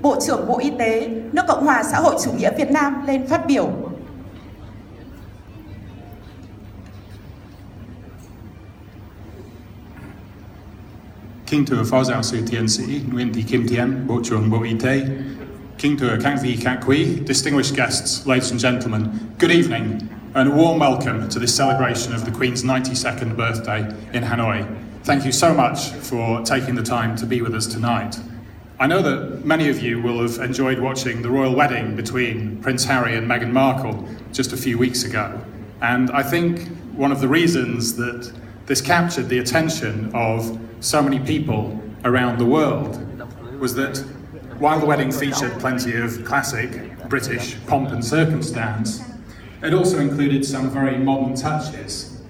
Bộ trưởng Bộ Y tế nước Cộng hòa xã hội chủ nghĩa Việt Nam lên phát biểu. Kính thưa Phó Giáo sư Tiến sĩ Nguyễn Thị Kim Thiện, Bộ trưởng Bộ Y tế. Kính thưa các vị khách quý, distinguished guests, ladies and gentlemen, good evening and a warm welcome to this celebration of the Queen's 92nd birthday in Hanoi. Thank you so much for taking the time to be with us tonight. I know that many of you will have enjoyed watching the royal wedding between Prince Harry and Meghan Markle just a few weeks ago. And I think one of the reasons that this captured the attention of so many people around the world was that while the wedding featured plenty of classic British pomp and circumstance, it also included some very modern touches.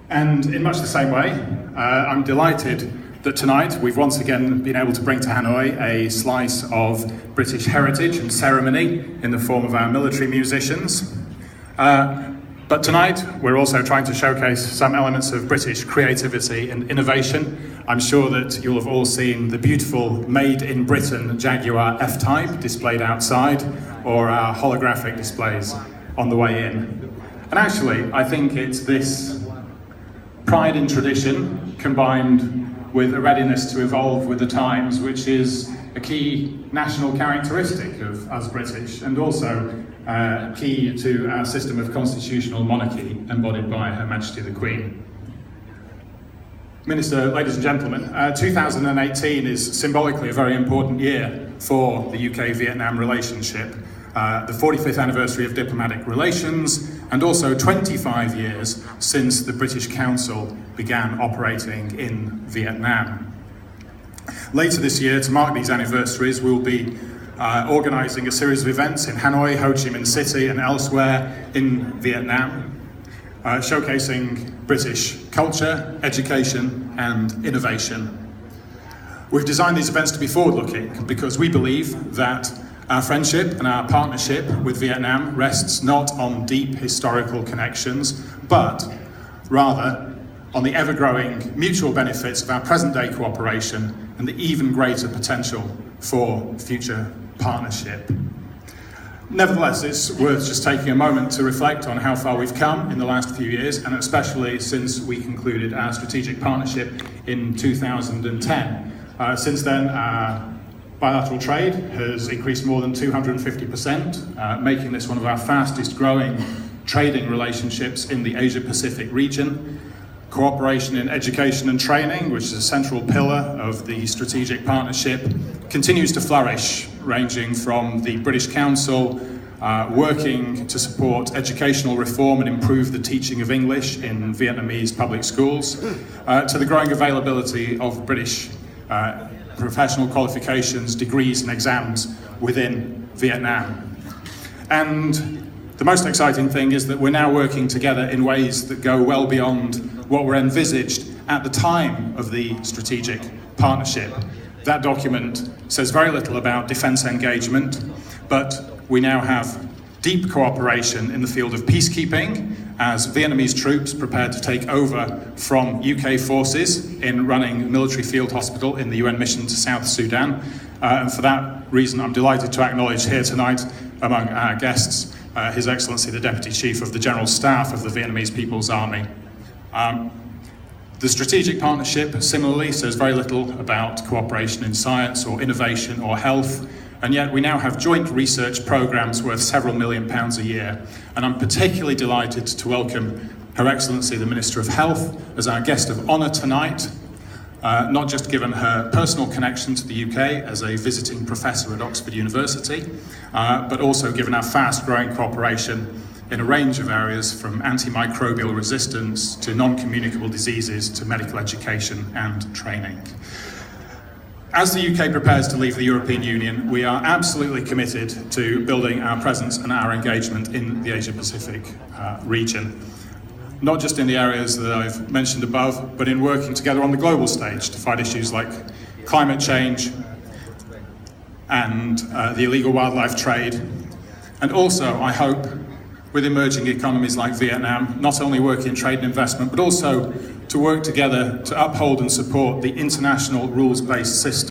And in much the same way, I'm delighted that tonight we've once again been able to bring to Hanoi a slice of British heritage and ceremony in the form of our military musicians. But tonight we're also trying to showcase some elements of British creativity and innovation. I'm sure that you'll have all seen the beautiful Made in Britain Jaguar F-Type displayed outside, or our holographic displays on the way in. And actually, I think it's this pride in tradition combined with a readiness to evolve with the times, which is a key national characteristic of us British, and also key to our system of constitutional monarchy embodied by Her Majesty the Queen. Minister, ladies and gentlemen, 2018 is symbolically a very important year for the UK-Vietnam relationship, the 45th anniversary of diplomatic relations, and also 25 years since the British Council began operating in Vietnam. Later this year, to mark these anniversaries, we'll be organising a series of events in Hanoi, Ho Chi Minh City and elsewhere in Vietnam, showcasing British culture, education and innovation. We've designed these events to be forward-looking because we believe that our friendship and our partnership with Vietnam rests not on deep historical connections, but rather on the ever-growing mutual benefits of our present-day cooperation and the even greater potential for future partnership. Nevertheless, it's worth just taking a moment to reflect on how far we've come in the last few years, and especially since we concluded our strategic partnership in 2010. Since then, our bilateral trade has increased more than 250%, making this one of our fastest growing trading relationships in the Asia-Pacific region. Cooperation in education and training, which is a central pillar of the strategic partnership, continues to flourish, ranging from the British Council working to support educational reform and improve the teaching of English in Vietnamese public schools, to the growing availability of British professional qualifications, degrees and exams within Vietnam. And the most exciting thing is that we're now working together in ways that go well beyond what were envisaged at the time of the strategic partnership. That document says very little about defence engagement, but we now have deep cooperation in the field of peacekeeping as Vietnamese troops prepare to take over from UK forces in running military field hospital in the UN mission to South Sudan. And for that reason, I'm delighted to acknowledge here tonight among our guests His Excellency the Deputy Chief of the General Staff of the Vietnamese People's Army. The strategic partnership similarly says very little about cooperation in science or innovation or health, and yet we now have joint research programs worth several £1 million a year. And I'm particularly delighted to welcome Her Excellency the Minister of Health as our guest of honour tonight, not just given her personal connection to the UK as a visiting professor at Oxford University, but also given our fast-growing cooperation in a range of areas from antimicrobial resistance to non-communicable diseases to medical education and training. As the UK prepares to leave the European Union, we are absolutely committed to building our presence and our engagement in the Asia-Pacific region. Not just in the areas that I've mentioned above, but in working together on the global stage to fight issues like climate change and the illegal wildlife trade. And also, I hope, with emerging economies like Vietnam, not only work in trade and investment, but also to work together to uphold and support the international rules-based system